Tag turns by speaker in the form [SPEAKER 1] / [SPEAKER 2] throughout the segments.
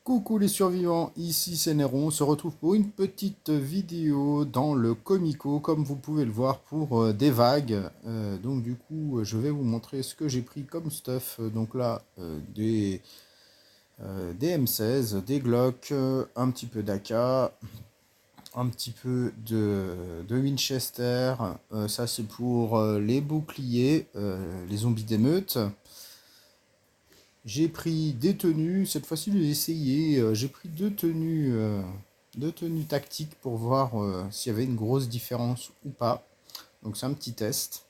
[SPEAKER 1] Coucou les survivants, ici c'est Néron, on se retrouve pour une petite vidéo dans le Comico, comme vous pouvez le voir, pour des vagues. Donc du coup, je vais vous montrer ce que j'ai pris comme stuff. Donc là, des M16, des Glock, un petit peu d'AK, un petit peu de Winchester. Ça c'est pour les boucliers, les zombies d'émeute. J'ai pris des tenues, cette fois-ci j'ai essayé, j'ai pris deux tenues tactiques pour voir s'il y avait une grosse différence ou pas. Donc c'est un petit test.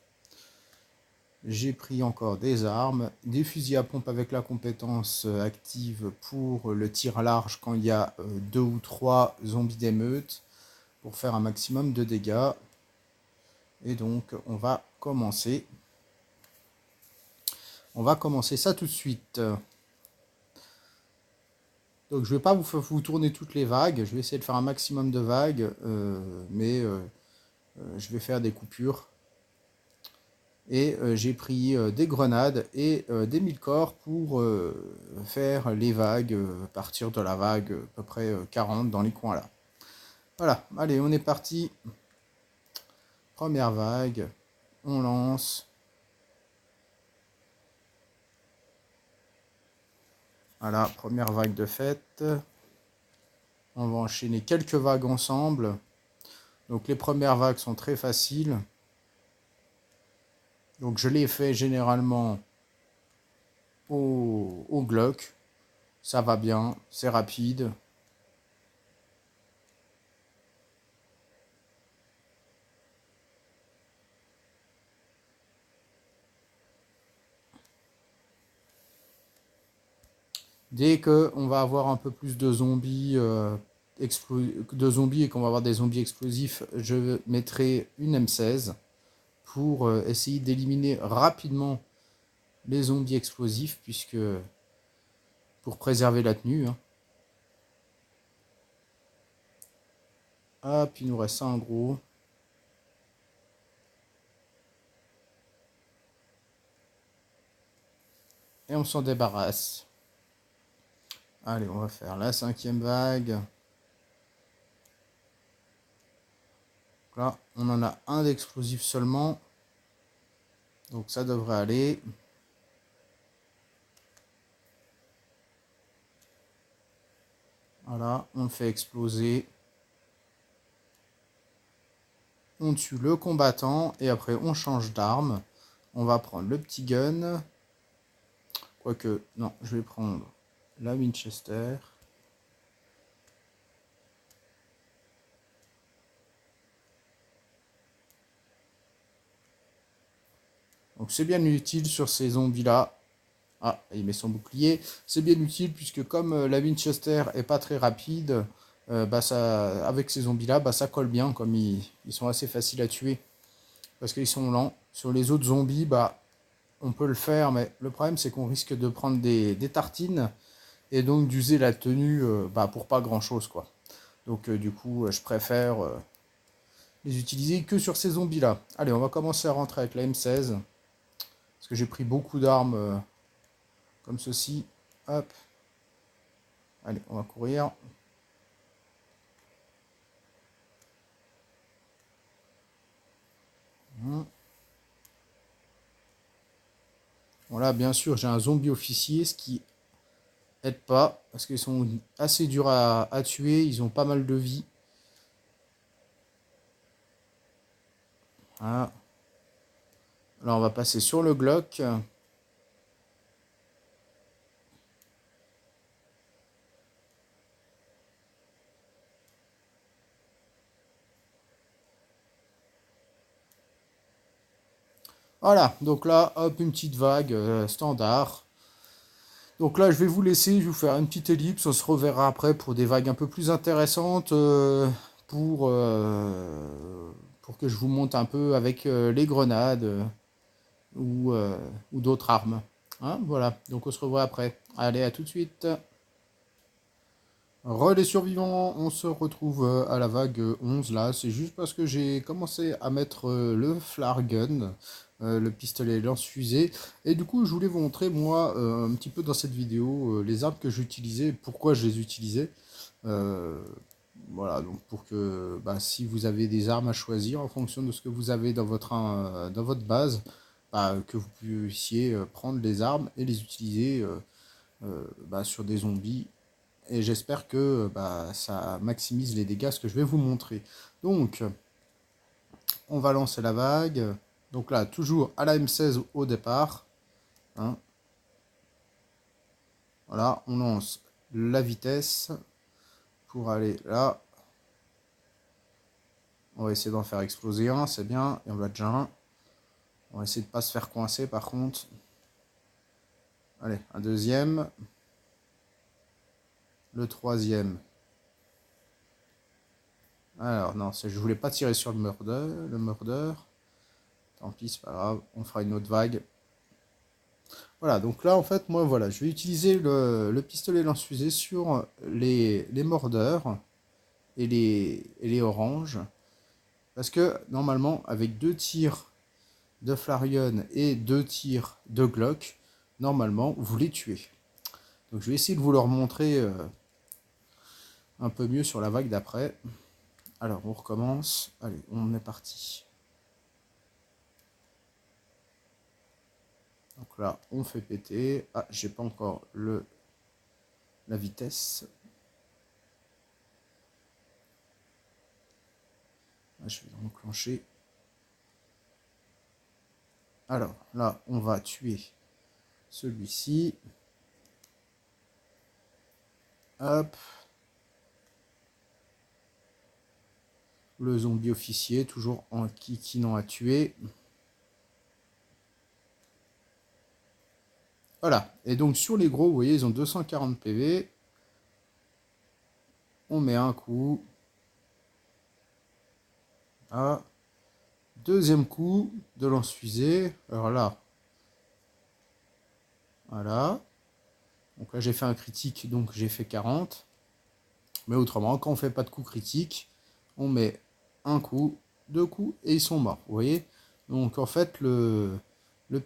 [SPEAKER 1] J'ai pris encore des armes, des fusils à pompe avec la compétence active pour le tir large quand il y a deux ou trois zombies d'émeute pour faire un maximum de dégâts. Et donc on va commencer. On va commencer ça tout de suite. Donc je ne vais pas vous tourner toutes les vagues, je vais essayer de faire un maximum de vagues, mais je vais faire des coupures. Et j'ai pris des grenades et des mille corps pour faire les vagues, partir de la vague à peu près 40 dans les coins là. Voilà, allez, on est parti. Première vague, on lance. Voilà, première vague de fête. On va enchaîner quelques vagues ensemble. Donc les premières vagues sont très faciles. Donc je les fais généralement au Glock. Ça va bien, c'est rapide. Dès que on va avoir un peu plus de zombies, et qu'on va avoir des zombies explosifs, je mettrai une M16 pour essayer d'éliminer rapidement les zombies explosifs, puisque pour préserver la tenue. Hein. Hop, il nous reste ça en gros. Et on s'en débarrasse. Allez, on va faire la cinquième vague. Là, on en a un d'explosif seulement. Donc ça devrait aller. Voilà, on le fait exploser. On tue le combattant et après on change d'arme. On va prendre le petit gun. Quoique, non, je vais prendre la Winchester. Donc c'est bien utile sur ces zombies là. Ah, il met son bouclier. C'est bien utile puisque comme la Winchester est pas très rapide, bah ça, avec ces zombies là, bah ça colle bien comme ils sont assez faciles à tuer. Parce qu'ils sont lents. Sur les autres zombies, bah on peut le faire, mais le problème c'est qu'on risque de prendre des tartines et donc d'user la tenue bah, pour pas grand chose quoi. Donc du coup je préfère les utiliser que sur ces zombies là. Allez, on va commencer à rentrer avec la M16. Parce que j'ai pris beaucoup d'armes comme ceci. Hop. Allez, on va courir. Bon là, bien sûr, j'ai un zombie officier, ce qui aide pas. Parce qu'ils sont assez durs à tuer. Ils ont pas mal de vie. Voilà. Là, on va passer sur le Glock. Voilà, donc là, hop, une petite vague standard. Donc là, je vais vous laisser, je vais vous faire une petite ellipse. On se reverra après pour des vagues un peu plus intéressantes. Pour, pour que je vous monte un peu avec les grenades ou d'autres armes. Hein, voilà, donc on se revoit après. Allez, à tout de suite. Les survivants, on se retrouve à la vague 11 là, c'est juste parce que j'ai commencé à mettre le flare gun, le pistolet lance-fusée, et du coup je voulais vous montrer moi un petit peu dans cette vidéo les armes que j'utilisais, pourquoi je les utilisais. Euh, voilà, donc pour que bah, si vous avez des armes à choisir en fonction de ce que vous avez dans votre base, bah, que vous puissiez prendre les armes et les utiliser bah, sur des zombies et j'espère que bah, ça maximise les dégâts, ce que je vais vous montrer. Donc, on va lancer la vague. Donc là, toujours à la M16 au départ. Hein. Voilà, on lance la vitesse pour aller là. On va essayer d'en faire exploser un, c'est bien. Et on va déjà un. On va essayer de ne pas se faire coincer par contre. Allez, un deuxième. Le troisième. Alors, non, je voulais pas tirer sur le murder. Tant pis, c'est pas grave. On fera une autre vague. Voilà, donc là, en fait, moi, voilà, je vais utiliser le pistolet lance-fusée sur les mordeurs et les oranges. Parce que, normalement, avec 2 tirs de Flareon et 2 tirs de Glock, normalement, vous les tuez. Donc, je vais essayer de vous leur montrer un peu mieux sur la vague d'après. Alors, on recommence. Allez, on est parti. Donc là, on fait péter. Ah, j'ai pas encore la vitesse. Je vais enclencher. Alors là, on va tuer celui-ci. Hop. Le zombie officier, toujours en kikinant à tuer. Voilà. Et donc sur les gros, vous voyez, ils ont 240 PV. On met un coup. Ah. Deuxième coup de lance-fusée. Alors là. Voilà. Donc là, j'ai fait un critique, donc j'ai fait 40. Mais autrement, quand on fait pas de coup critique, on met un coup, 2 coups, et ils sont morts. Vous voyez. Donc en fait, le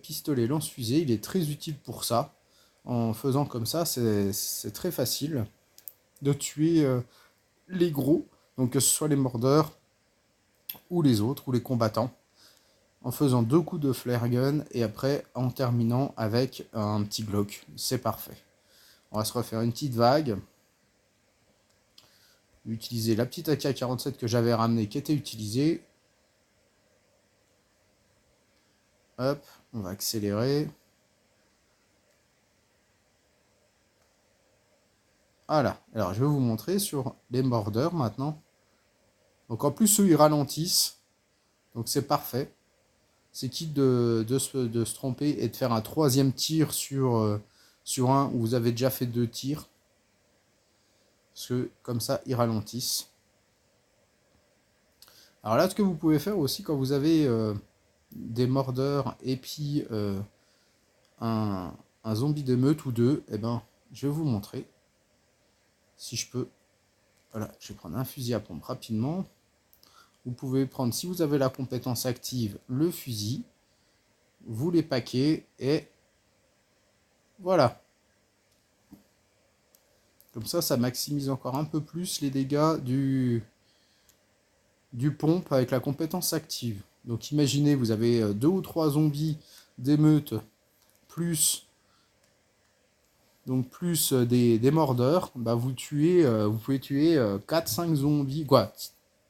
[SPEAKER 1] pistolet lance-fusée, il est très utile pour ça. En faisant comme ça, c'est très facile de tuer les gros, donc que ce soit les mordeurs ou les autres, ou les combattants, en faisant 2 coups de flare gun et après en terminant avec un petit Glock. C'est parfait. On va se refaire une petite vague. Utiliser la petite AK-47 que j'avais ramenée qui était utilisée. Hop, on va accélérer. Voilà, alors je vais vous montrer sur les mordeurs maintenant. Donc en plus, eux, ils ralentissent. Donc c'est parfait. C'est quitte de se tromper et de faire un troisième tir sur un où vous avez déjà fait 2 tirs. Parce que comme ça, ils ralentissent. Alors là, ce que vous pouvez faire aussi quand vous avez des mordeurs et puis un zombie d'émeute ou deux, eh ben, je vais vous montrer. Si je peux. Voilà, je vais prendre un fusil à pompe rapidement. Vous pouvez prendre, si vous avez la compétence active, le fusil. Vous les paquez et voilà. Comme ça maximise encore un peu plus les dégâts du pompe avec la compétence active. Donc imaginez, vous avez 2 ou 3 zombies d'émeute, plus, donc plus des mordeurs, bah vous pouvez tuer 4-5 zombies, quoi,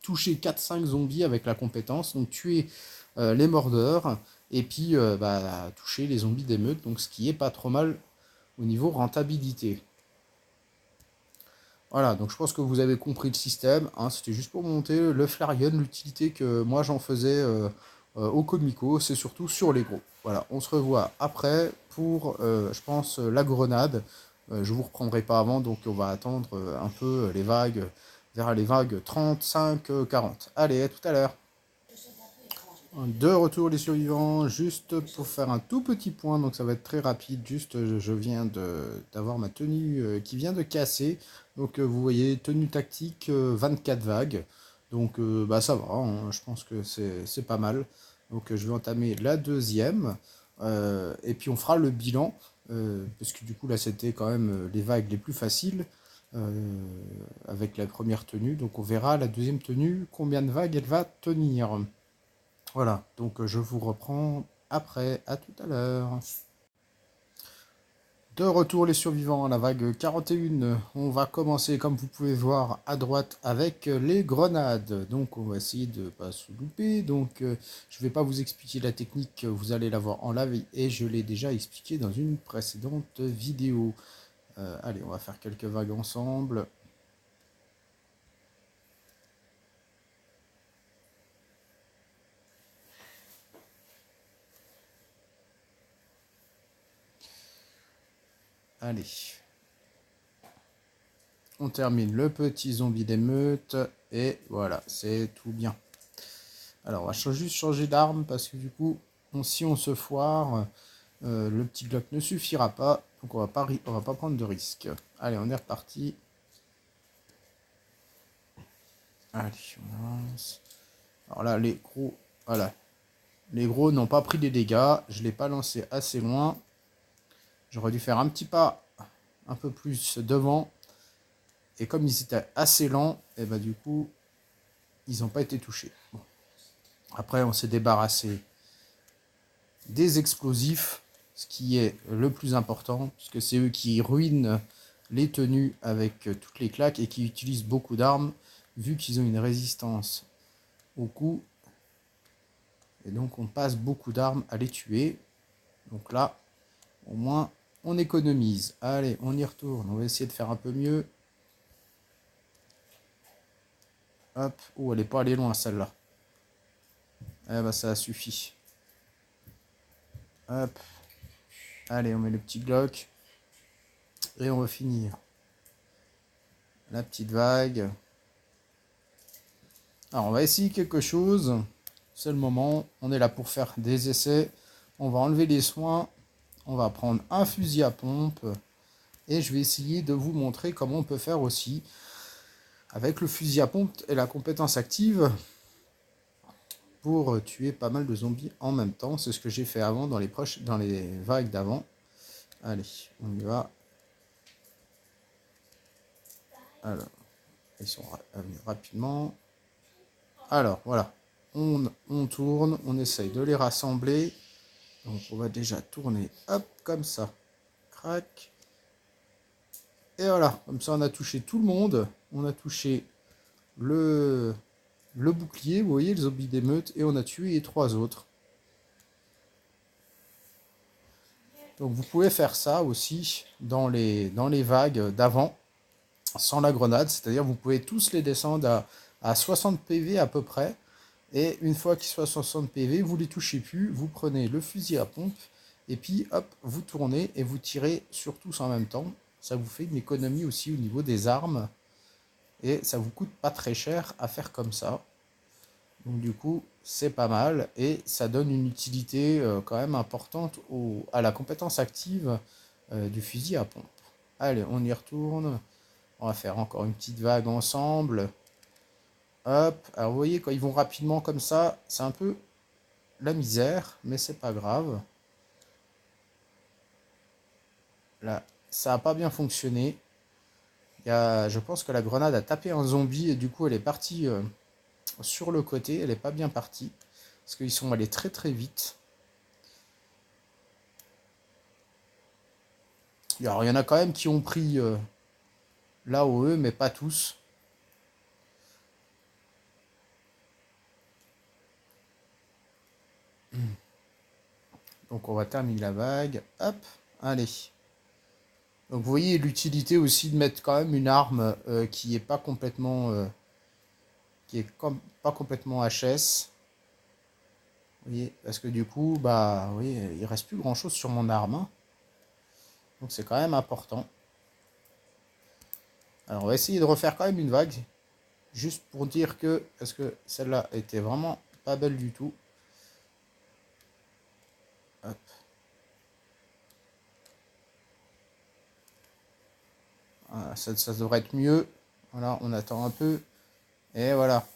[SPEAKER 1] toucher 4-5 zombies avec la compétence, donc tuer les mordeurs, et puis bah, toucher les zombies d'émeute, donc ce qui est pas trop mal au niveau rentabilité. Voilà, donc je pense que vous avez compris le système. Hein, c'était juste pour monter le Flareon, l'utilité que moi j'en faisais au Comico, c'est surtout sur les gros. Voilà, on se revoit après pour, je pense, la grenade. Je vous reprendrai pas avant, donc on va attendre un peu les vagues, vers les vagues 35, 40. Allez, à tout à l'heure. De retour les survivants, juste pour faire un tout petit point, donc ça va être très rapide, juste je viens d'avoir ma tenue qui vient de casser, donc vous voyez, tenue tactique 24 vagues, donc bah ça va, hein, je pense que c'est pas mal, donc je vais entamer la deuxième, et puis on fera le bilan, parce que du coup là c'était quand même les vagues les plus faciles, euh, avec la première tenue, donc on verra la deuxième tenue, combien de vagues elle va tenir. Voilà, donc je vous reprends après, à tout à l'heure. De retour les survivants à la vague 41, on va commencer comme vous pouvez voir à droite avec les grenades. Donc on va essayer de ne pas se louper. Donc je ne vais pas vous expliquer la technique, vous allez la voir en live et je l'ai déjà expliqué dans une précédente vidéo. Allez, on va faire quelques vagues ensemble. Allez, on termine le petit zombie d'émeute et voilà, c'est tout bien. Alors, on va juste changer d'arme parce que du coup, si on se foire, le petit Glock ne suffira pas. Donc, on va pas prendre de risque. Allez, on est reparti. Allez, on lance. Alors là, les gros, voilà. Les gros n'ont pas pris des dégâts. Je ne l'ai pas lancé assez loin. J'aurais dû faire un petit pas un peu plus devant. Et comme ils étaient assez lents, et bah du coup, ils n'ont pas été touchés. Bon. Après, on s'est débarrassé des explosifs, ce qui est le plus important, puisque c'est eux qui ruinent les tenues avec toutes les claques et qui utilisent beaucoup d'armes, vu qu'ils ont une résistance au coup. Et donc on passe beaucoup d'armes à les tuer. Donc là, au moins, on économise. Allez, on y retourne. On va essayer de faire un peu mieux. Hop. Oh, elle est pas allée loin, celle-là. Eh ben, ça suffit. Hop. Allez, on met le petit Glock. Et on va finir. La petite vague. Alors, on va essayer quelque chose. C'est le moment. On est là pour faire des essais. On va enlever les soins. On va prendre un fusil à pompe. Et je vais essayer de vous montrer comment on peut faire aussi avec le fusil à pompe et la compétence active pour tuer pas mal de zombies en même temps. C'est ce que j'ai fait avant dans les vagues d'avant. Allez, on y va. Alors, ils sont venus rapidement. Alors, voilà. On tourne, on essaye de les rassembler. Donc, on va déjà tourner, hop, comme ça. Crac. Et voilà, comme ça, on a touché tout le monde. On a touché le bouclier, vous voyez, le zombie d'émeute, et on a tué les 3 autres. Donc, vous pouvez faire ça aussi dans les vagues d'avant, sans la grenade. C'est-à-dire, vous pouvez tous les descendre à 60 PV à peu près. Et une fois qu'ils soient à 60 PV, vous les touchez plus, vous prenez le fusil à pompe, et puis hop, vous tournez et vous tirez sur tous en même temps. Ça vous fait une économie aussi au niveau des armes, et ça vous coûte pas très cher à faire comme ça. Donc du coup, c'est pas mal, et ça donne une utilité quand même importante à la compétence active du fusil à pompe. Allez, on y retourne. On va faire encore une petite vague ensemble. Hop, alors vous voyez, quand ils vont rapidement comme ça, c'est un peu la misère, mais c'est pas grave. Là, ça n'a pas bien fonctionné. Je pense que la grenade a tapé un zombie et du coup elle est partie sur le côté. Elle n'est pas bien partie. Parce qu'ils sont allés très très vite. Alors il y en a quand même qui ont pris l'AOE, mais pas tous. Donc on va terminer la vague. Hop, allez. Donc vous voyez l'utilité aussi de mettre quand même une arme qui est pas complètement pas complètement HS. Vous voyez, parce que du coup, bah oui, il reste plus grand chose sur mon arme, hein. Donc c'est quand même important. Alors on va essayer de refaire quand même une vague. Juste pour dire que, parce que celle-là était vraiment pas belle du tout. ça devrait être mieux. Voilà, on attend un peu. Et voilà.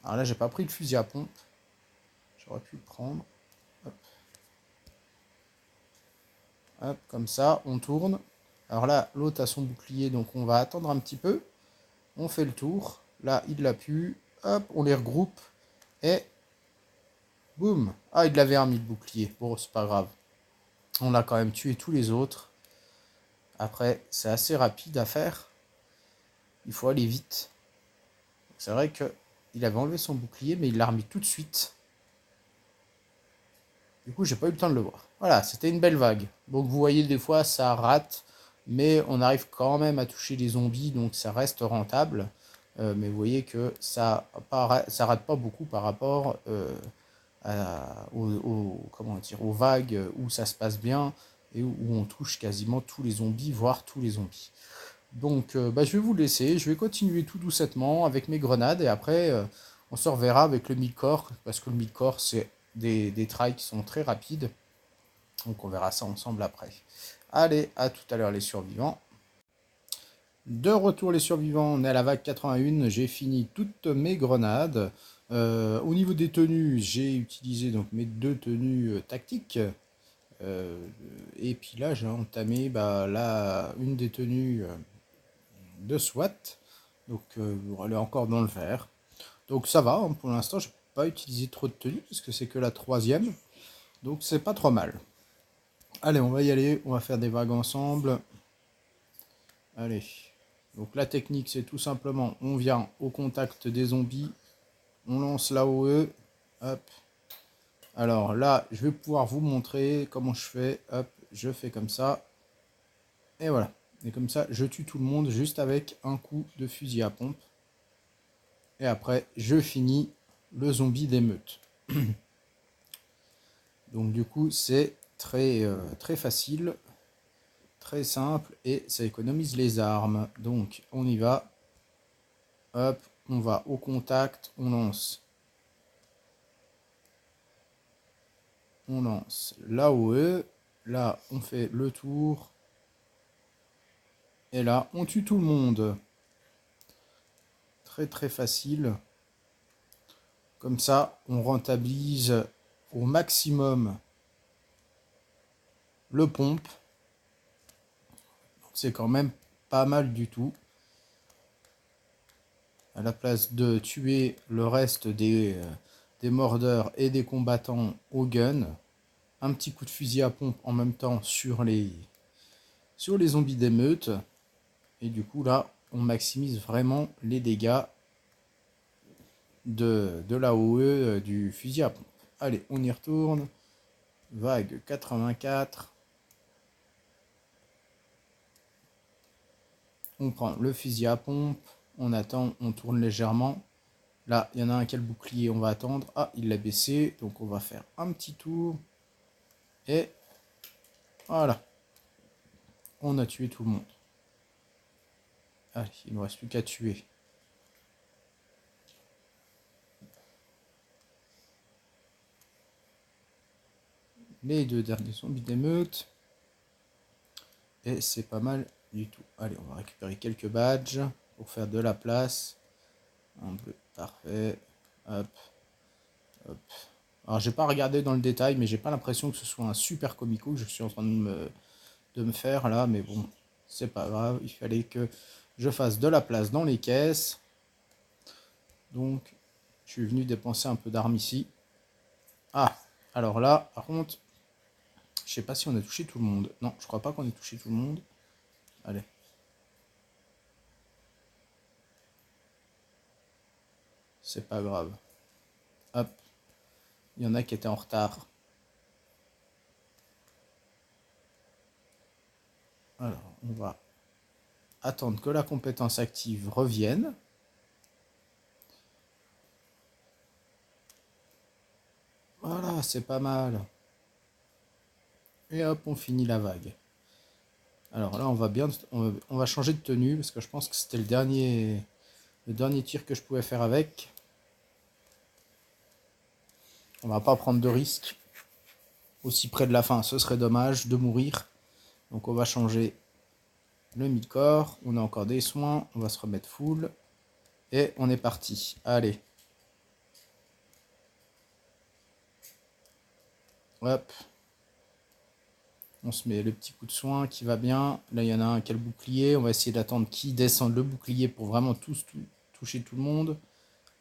[SPEAKER 1] Alors là, j'ai pas pris le fusil à pompe. J'aurais pu le prendre. Hop. Hop, comme ça, on tourne. Alors là, l'autre a son bouclier, donc on va attendre un petit peu. On fait le tour. Là, il l'a pu. Hop, on les regroupe. Et boum. Ah, il l'avait remis le bouclier. Bon, c'est pas grave. On a quand même tué tous les autres. Après, c'est assez rapide à faire. Il faut aller vite. C'est vrai que il avait enlevé son bouclier, mais il l'a remis tout de suite. Du coup, j'ai pas eu le temps de le voir. Voilà, c'était une belle vague. Donc vous voyez, des fois, ça rate, mais on arrive quand même à toucher les zombies, donc ça reste rentable. Mais vous voyez que ça rate pas beaucoup par rapport comment dire, aux vagues où ça se passe bien et où on touche quasiment tous les zombies, voire tous les zombies. Donc je vais vous laisser, je vais continuer tout doucettement avec mes grenades et après on se reverra avec le mid-corps parce que le mid-corps c'est des trails qui sont très rapides. Donc on verra ça ensemble après. Allez, à tout à l'heure les survivants. De retour les survivants, on est à la vague 81, j'ai fini toutes mes grenades. Au niveau des tenues, j'ai utilisé donc mes deux tenues tactiques. Euh, et puis là j'ai entamé une des tenues de SWAT. Donc elle est encore dans le vert. Donc ça va, hein, pour l'instant, je n'ai pas utilisé trop de tenue puisque c'est que la troisième. Donc c'est pas trop mal. Allez, on va y aller, on va faire des vagues ensemble. Allez. Donc la technique, c'est tout simplement, on vient au contact des zombies, on lance l'AOE. Hop. Alors là, je vais pouvoir vous montrer comment je fais. Hop, je fais comme ça. Et voilà. Et comme ça, je tue tout le monde juste avec un coup de fusil à pompe. Et après, je finis le zombie d'émeute. Donc du coup, c'est très facile, très simple et ça économise les armes. Donc on y va. Hop, on va au contact, on lance. On lance l'AOE. Là, on fait le tour. Et là, on tue tout le monde. Très facile. Comme ça, on rentabilise au maximum le pompe. C'est quand même pas mal du tout. À la place de tuer le reste des mordeurs et des combattants au gun, un petit coup de fusil à pompe en même temps sur les zombies d'émeute. Et du coup là, on maximise vraiment les dégâts de l'AOE du fusil à pompe. Allez, on y retourne. Vague 84. On prend le fusil à pompe. On attend, on tourne légèrement. Là, il y en a un qui a le bouclier, on va attendre. Ah, il l'a baissé, donc on va faire un petit tour. Et voilà. On a tué tout le monde. Allez, il ne nous reste plus qu'à tuer. Les deux derniers zombies d'émeute. Et c'est pas mal du tout. Allez, on va récupérer quelques badges pour faire de la place. Un bleu, parfait. Hop, hop. Alors, j'ai pas regardé dans le détail, mais j'ai pas l'impression que ce soit un super comico que je suis en train de me faire là. Mais bon, c'est pas grave. Il fallait que je fasse de la place dans les caisses. Donc, je suis venu dépenser un peu d'armes ici. Ah, alors là, par contre, je sais pas si on a touché tout le monde. Non, je crois pas qu'on ait touché tout le monde. Allez. C'est pas grave. Hop. Il y en a qui étaient en retard. Alors, on va attendre que la compétence active revienne. Voilà, c'est pas mal. Et hop, on finit la vague. Alors là, on va changer de tenue parce que je pense que c'était le dernier tir que je pouvais faire avec. On va pas prendre de risques. Aussi près de la fin, ce serait dommage de mourir. Donc on va changer le mid-corps. On a encore des soins. On va se remettre full. Et on est parti. Allez. Hop. On se met le petit coup de soin qui va bien. Là, il y en a un qui a le bouclier. On va essayer d'attendre qu'il descende le bouclier pour vraiment toucher tout le monde.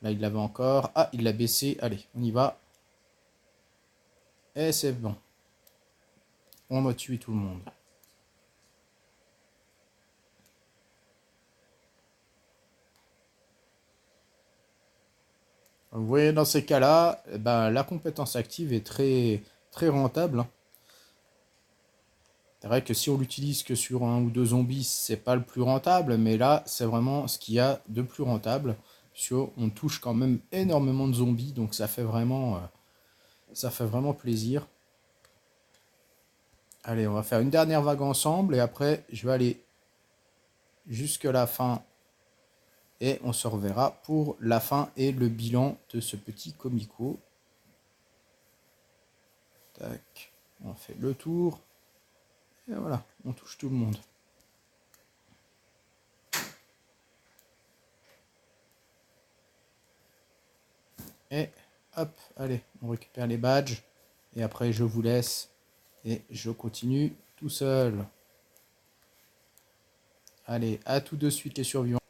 [SPEAKER 1] Là, il l'avait encore. Ah, il l'a baissé. Allez, on y va. Et c'est bon. On a tué tout le monde. Vous voyez, dans ces cas-là, ben, la compétence active est très rentable. C'est vrai que si on l'utilise que sur un ou deux zombies, c'est pas le plus rentable, mais là, c'est vraiment ce qu'il y a de plus rentable. On touche quand même énormément de zombies, donc ça fait vraiment plaisir. Allez, on va faire une dernière vague ensemble, et après, je vais aller jusque la fin, et on se reverra pour la fin et le bilan de ce petit comico. Tac, on fait le tour. Et voilà, on touche tout le monde. Et hop, allez, on récupère les badges. Et après, je vous laisse. Et je continue tout seul. Allez, à tout de suite les survivants.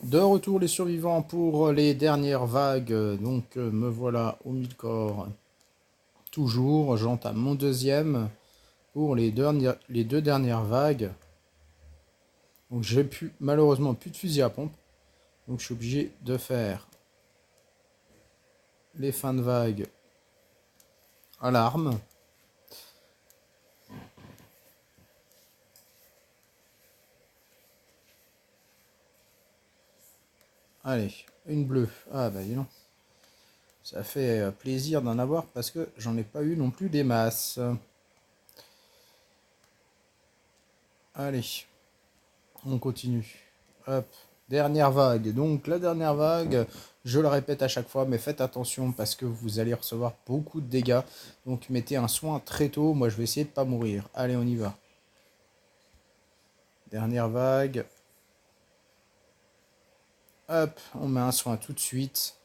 [SPEAKER 1] De retour les survivants pour les dernières vagues. Donc me voilà au mid-corps. Toujours, j'entame mon deuxième pour les deux dernières vagues. Donc j'ai malheureusement plus de fusil à pompe. Donc je suis obligé de faire les fins de vague à l'arme. Allez, une bleue. Ah bah dis donc. Ça fait plaisir d'en avoir parce que j'en ai pas eu non plus des masses. Allez, on continue. Hop, dernière vague. Donc la dernière vague, je le répète à chaque fois, mais faites attention parce que vous allez recevoir beaucoup de dégâts. Donc mettez un soin très tôt. Moi, je vais essayer de pas mourir. Allez, on y va. Dernière vague. Hop, on met un soin tout de suite.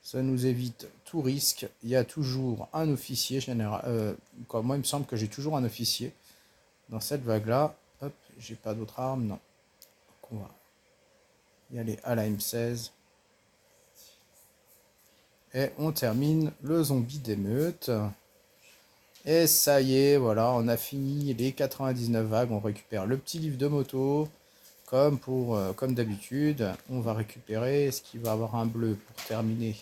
[SPEAKER 1] Ça nous évite tout risque. Il y a toujours un officier général. Moi, il me semble que j'ai toujours un officier dans cette vague-là. Hop, j'ai pas d'autre arme, non. Donc on va y aller à la M16. Et on termine le zombie d'émeute. Et ça y est, voilà, on a fini les 99 vagues. On récupère le petit livre de moto. Comme d'habitude, on va récupérer. Est-ce qu'il va avoir un bleu pour terminer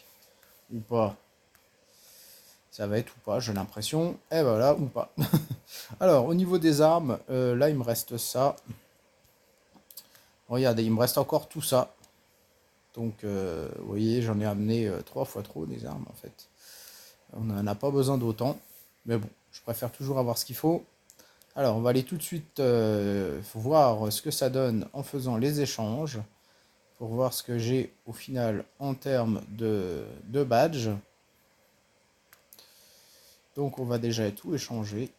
[SPEAKER 1] ou pas? Ça va être ou pas, j'ai l'impression. Et voilà, ou pas. Alors, au niveau des armes, là, il me reste ça. Regardez, il me reste encore tout ça. Donc, vous voyez, j'en ai amené 3 fois trop des armes, en fait. On n'en a pas besoin d'autant. Mais bon, je préfère toujours avoir ce qu'il faut. Alors, on va aller tout de suite voir ce que ça donne en faisant les échanges. Pour voir ce que j'ai au final en termes de badge. Donc, on va déjà tout échanger.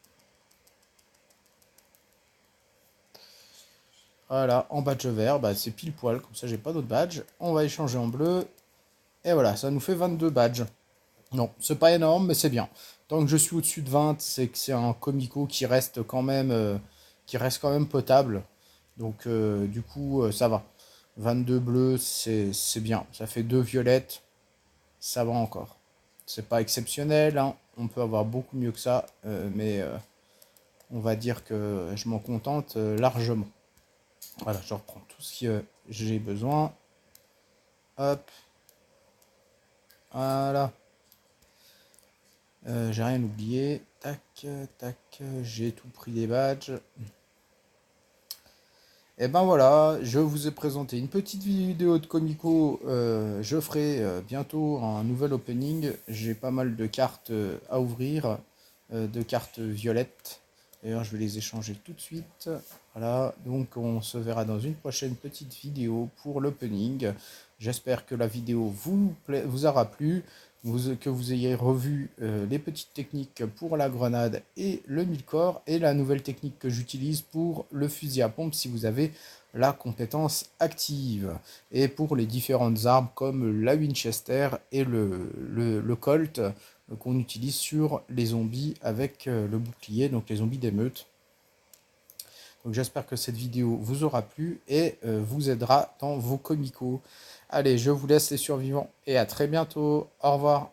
[SPEAKER 1] Voilà, en badge vert, bah, c'est pile poil, comme ça j'ai pas d'autres badges. On va échanger en bleu. Et voilà, ça nous fait 22 badges. Non, c'est pas énorme, mais c'est bien. Tant que je suis au-dessus de 20, c'est que c'est un comico qui reste quand même potable. Donc du coup, ça va. 22 bleus, c'est bien. Ça fait 2 violettes, ça va encore. C'est pas exceptionnel, hein. On peut avoir beaucoup mieux que ça, mais on va dire que je m'en contente largement. Voilà, je reprends tout ce que j'ai besoin. Hop. Voilà. J'ai rien oublié. Tac, tac. J'ai tout pris les badges. Et ben voilà, je vous ai présenté une petite vidéo de Comico. Je ferai bientôt un nouvel opening. J'ai pas mal de cartes à ouvrir, de cartes violettes. D'ailleurs, je vais les échanger tout de suite. Voilà, donc on se verra dans une prochaine petite vidéo pour l'opening. J'espère que la vidéo vous aura plu. que vous ayez revu les petites techniques pour la grenade et le mille-corps et la nouvelle technique que j'utilise pour le fusil à pompe si vous avez la compétence active. Et pour les différentes armes comme la Winchester et le Colt qu'on utilise sur les zombies avec le bouclier, donc les zombies d'émeute. Donc j'espère que cette vidéo vous aura plu et vous aidera dans vos comicos. Allez, je vous laisse les survivants et à très bientôt. Au revoir.